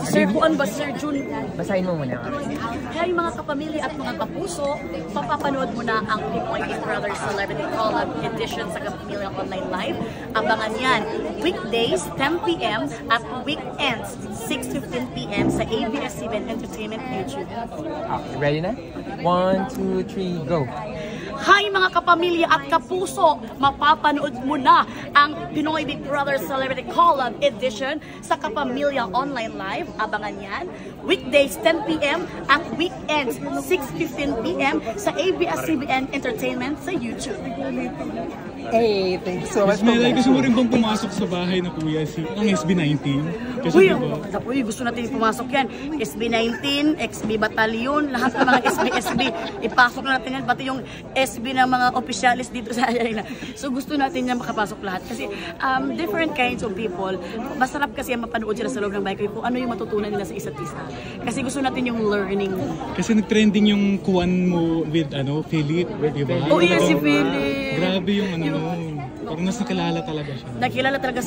Sir Juan ba, Sir Jun? Basahin mo muna. Kaya mga kapamilya at mga kapuso, papapanood mo na ang Pinoy Big Brother Celebrity Collab Edition sa Kapamilya Online Live. Abangan yan weekdays 10 p.m. at weekends 6:15 p.m. sa ABS-CBN Entertainment YouTube. Okay, ready na? 1, 2, 3, go! Hi mga kapamilya at kapuso! Mapapanood mo na ang Pinoy Big Brother Celebrity Collab Edition sa Kapamilya Online Live. Abangan yan. Weekdays 10 p.m. at weekends 6:15 p.m. sa ABS-CBN Entertainment sa YouTube. Hey, thank you so much. May gusto mo rin bang pumasok sa bahay na kuya ang SB19? Kasi Uy, diba, gusto natin pumasok yan. SB19, XB Battalion, lahat ng mga SB, ipasok na natin yan. Pati yung SB ng mga opisyalis dito sa Ayala. So gusto natin yan makapasok lahat. Kasi different kinds of people. Masarap kasi yung mapanood sila sa loob ng bahay kung ano yung matutunan nila sa isa't isa. Kasi gusto natin yung learning. Kasi nag-trending yung kuwan mo with Philip, diba? Oh yes, si Philip. Grabe yung parang mas nakilala talaga siya. Nakilala talaga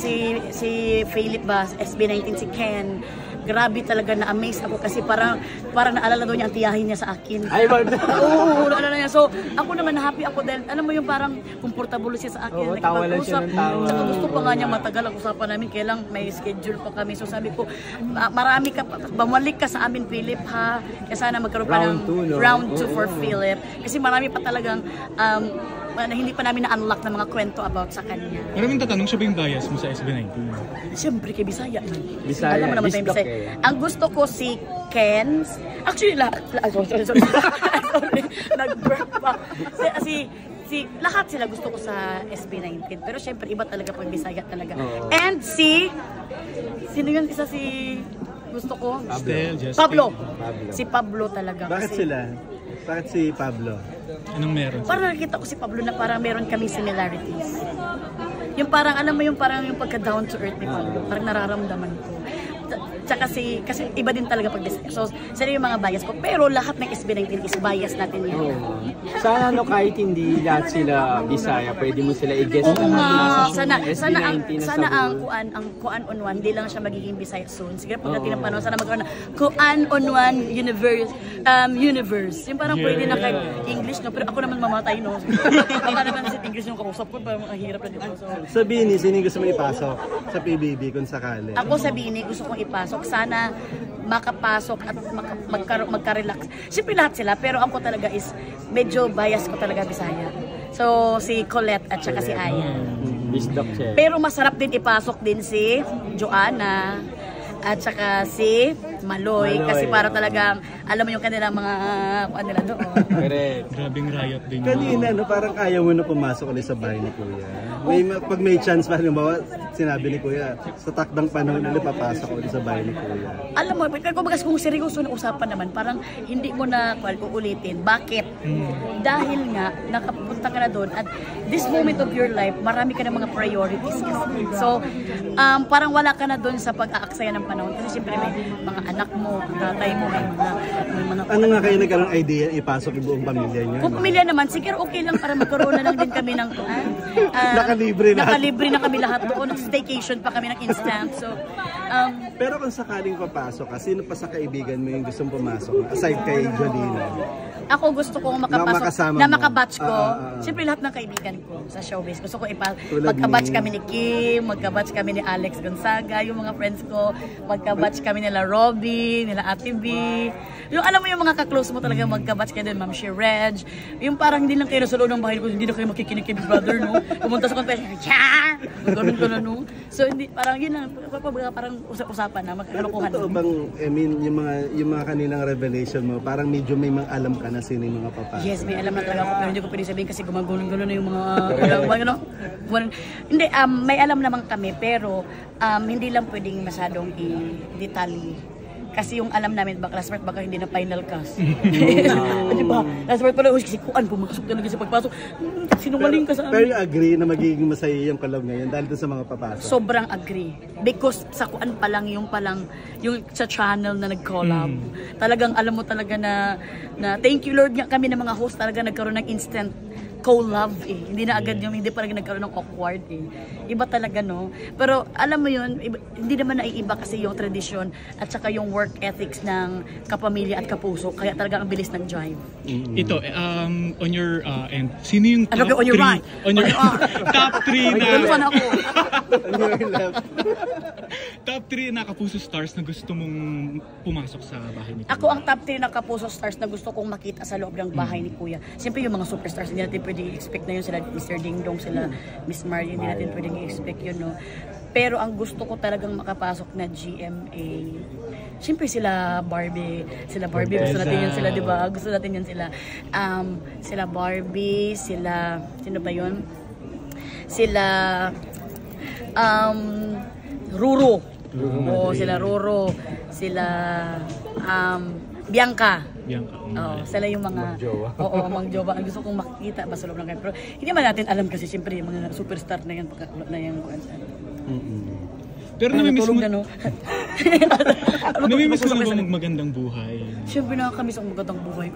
si Philip ba, SB19, si Ken. Grabe talaga, na-amaze ako kasi parang naalala daw niya ang tiyahin niya sa akin. Ay, oo, naalala niya. So, ako naman happy ako dahil, alam mo yung parang comfortable siya sa akin. Oo, tawa lang siya ng tawa. Saka gusto pa nga niya matagal ang usapan namin, kailang may schedule pa kami. So sabi ko, marami ka, bumalik ka sa amin, Philip, ha? Kaya sana magkaroon pa ng round 2 for Philip. Kasi marami pa talagang hindi pa namin na-unlock ng mga kwento about sa kanya. Maraming tatanong, siya ba yung bias mo sa SB19? Siyempre kay Bisaya. Bisaya. Alam mo naman tayong Bisaya. Ang gusto ko si Ken. Actually, sorry. Nag-burp pa. Lahat sila gusto ko sa SB19. Pero siyempre, iba talaga pag Bisaya talaga. And sino yun? Isa gusto ko? Pablo. Si Pablo talaga. Bakit sila? Bakit si Pablo? Anong meron? Parang nakita ko si Pablo na parang meron kami similarities. Yung parang, alam mo yung parang yung pagka down to earth ni Pablo. Parang nararamdaman ko. Tsaka kasi iba din talaga pag Bisaya. So, sila yung mga bias ko. Pero lahat ng SB19 is bias natin yan. Sana kahit hindi lahat sila Bisaya, pwede mo sila i-guess. Oo nga. Sana ang Kuan on One, hindi lang siya magiging Bisaya soon. Sige, pagdating ng panahon, sana magkaroon na Kuan on One universe. Yung parang pwede na kay English, no? Pero ako naman mamatay, no? Baka naman sa English yung kausap ko, parang ang hirap na dito. Sa Bini, sino gusto mo ipasok sa PBB kung sakali? Ako sa Bini, gusto kong ipasok. Sana makapasok at magka-relax. Siyempre lahat sila, pero ako talaga is medyo bias ko talaga Bisaya. So, si Colette at saka si Aya. Pero masarap din ipasok din si Joanna at saka si Maloy. Kasi para talagang, alam mo yung kanilang mga nila doon. Grabing riot din. Kanina, parang ayaw mo na pumasok ulit sa bahay ni Kuya. Pag may chance pa, halimbawa, sinabi ni Kuya, sa takdang panahon ulit papasok ulit sa bahay ni Kuya. Alam mo, kung seryoso na usapan naman, parang hindi mo na uulitin. Bakit? Dahil nga, nakapunta ka na doon at this moment of your life, marami ka na mga priorities kasi. So, parang wala ka na doon sa pag-aaksaya ng panahon. Kasi siyempre may mga anak mo, tatay mo, may mga... Ano nga kayo nagkaroon idea ipasok yung buong pamilya niyo? Kung pamilya naman, siguro okay lang para magkaroon na lang din kami ng nakalibre na kami lahat doon. Staycation pa kami ng instant. So, pero kung sakaling papasok ka, sino pa sa kaibigan mo yung gustong pumasok? Aside kay Jolina. Ako gusto kong makapasok na makabatch ko. Siyempre lahat ng kaibigan ko sa showbiz. Gusto ko magkabatch kami ni Kim, magkabatch kami ni Alex Gonzaga, yung mga friends ko, magkabatch kami nila Robby, nila Ate B. Yung alam mo yung mga ka-close mo talaga magkabatch kayo din, Ma'am She Reg. Yung parang hindi lang kayo nasa loob ng bahay ko, hindi na kayo makikinig kay Big Brother, no? Pumunta sa confession, ganun ka na, no? So hindi, parang yun lang, parang usap-usapan na, magkakalokohan. Totoo bang, yung mga kanilang revelation mo, parang medyo may mga alam ka na sino yung mga papasok? Yes, may alam na talaga ako, pero hindi ko pwede sabihin kasi gumagulong-gulo na yung mga, hindi, may alam naman kami, pero hindi lang pwedeng masyadong i-detalye. Kasi yung alam namin, last part baka hindi na final cast. Diba? Last part pala, kasi kuan, pumasok talaga sa pagpasok. Sinungaling ka sa amin. Pero you agree na magiging masaya yung collab ngayon dahil sa mga papasok? Sobrang agree. Because sa kuan pa lang, yung sa channel na nag-collab. Talagang alam mo talaga na thank you Lord nga kami ng mga host talaga nagkaroon ng instant co-love eh. Hindi na agad yung, hindi pa rin nagkaroon ng awkward eh. Iba talaga, no? Pero alam mo yun, hindi naman naiiba kasi yung tradisyon at saka yung work ethics ng kapamilya at kapuso. Kaya talaga ang bilis ng drive. Ito, on your end, sino yung top on your 3? right. On your top 3 na... Tulungan ako. Top 3 na kapuso stars na gusto mong pumasok sa bahay ni Kuya. Ako ang top 3 na kapuso stars na gusto kong makita sa loob ng bahay ni Kuya. Siyempre yung mga superstars, hindi natin pwedeng i-expect na yun. Sila Mr. Ding Dong, sila Miss Maria, hindi natin pwedeng i-expect yun, no? Pero ang gusto ko talagang makapasok na GMA, siyempre sila Barbie, gusto natin yun sila, di ba? Gusto natin yun sila. Sila Barbie, sila, sino ba yun? Sila, Ruro. Oo, sila Ruro, sila, Bianca. Oo, sila yung mga Mang-jowa. Ang gusto kong makikita ba sa loob ng kayo. Pero hindi man natin alam kasi siyempre yung mga superstar na yan na yung pero namimiss mo na, no? Namimiss mo na ba magandang buhay? Siyempre nakakamiss ang magandang buhay.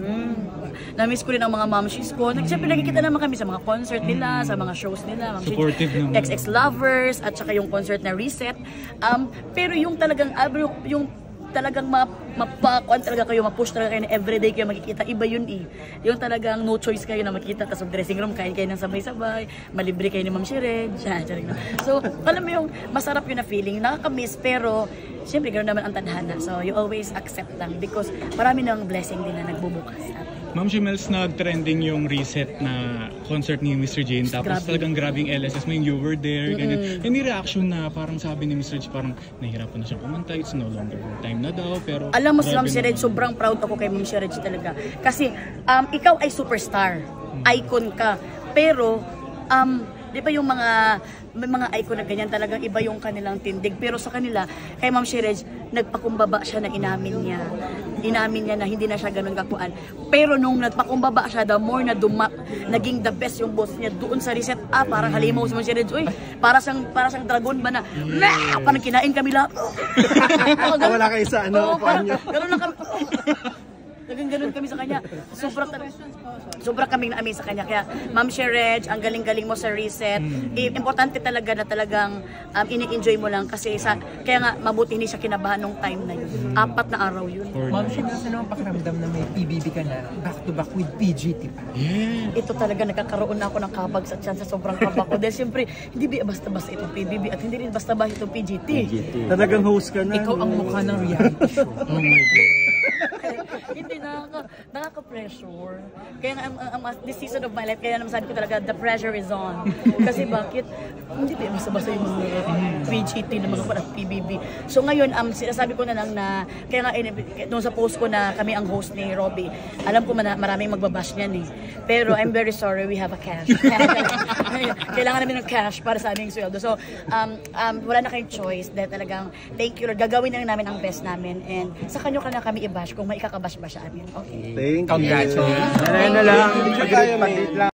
Namiss ko rin ang mga momshies ko. Siyempre nakikita naman kami sa mga concert nila, sa mga shows nila. Supportive naman. XX Lovers, at saka yung concert na Reset. Pero yung talagang, yung talagang mapakuan talaga kayo, mapush talaga kayo na everyday kayo makikita, iba yun eh. Yung talagang no choice kayo na makikita, tapos dressing room, kain kayo ng sabay-sabay, malibre kayo ni Ma'am Shired. So, alam mo yung masarap yun na feeling, nakakamiss, pero siyempre ganoon naman ang tadhana. So, you always accept lang because marami ng blessing din na nagbubukas sa atin. Ma'am Shimels, nag-trending yung Reset na concert ni Mr. Jane. Tapos talagang grabing LSS mo yung You Were There, ganyan. Any reaction na parang sabi ni Mr. J, parang nahihirapan na siyang kumanta, it's no longer time na daw, pero... Alam mo si Ma'am Shired, sobrang proud ako kay Ma'am Shired talaga. Kasi, ikaw ay superstar, icon ka, pero, di ba yung may mga icon na ganyan talagang iba yung kanilang tindig, pero sa kanila kay Ma'am Shired nagpakumbaba siya na inamin niya na hindi na siya ganun kakuan, pero nung nagpakumbaba siya, the more na naging the best yung boss niya doon sa Reset. Parang halimaw si Ma'am Shired, uy, para siyang dragon ba na parang kinain kami lahat. Wala kayo sa ano, ganun lang kami. Ganun kami sa kanya. Sobrang kaming na-amaze sa kanya. Kaya, Ma'am Shired, ang galing-galing mo sa Reset. Importante talaga na talagang ini-enjoy mo lang kasi kaya nga mabuti hindi siya kinabahan nung time na yun. 4 na araw yun. Ma'am Shired, ano ang pakiramdam na may PBB ka na back-to-back with PGT pa? Yeah. Ito talaga, nagkakaroon na ako ng kabag sa tiyan sa sobrang kabag ko. Dahil siyempre, hindi basta-basta itong PBB at hindi rin basta-basta itong PGT. Talagang host ka na. Ikaw ang mukha ng reality show. Oh my God. Hindi, nakaka-pressure. Kaya nga, this season of my life, kaya naman sabi ko talaga, the pressure is on. Kasi bakit? Hindi ba basta-basta yung mga PGT na mga parang PBB. So ngayon, sinasabi ko na lang na, kaya nga, nung sa post ko na kami ang host ni Robbie, alam ko maraming magbabash niyan eh. Pero I'm very sorry, we have a cash. Kailangan namin ng cash para sa aming sweldo. So, wala na kayong choice. Dahil talagang, thank you Lord, gagawin na namin ang best namin. And sa kanyo ka na kami i-bash kung may ikakabash ba sa amin. Okay. Thank you. Congratulations. Thank you.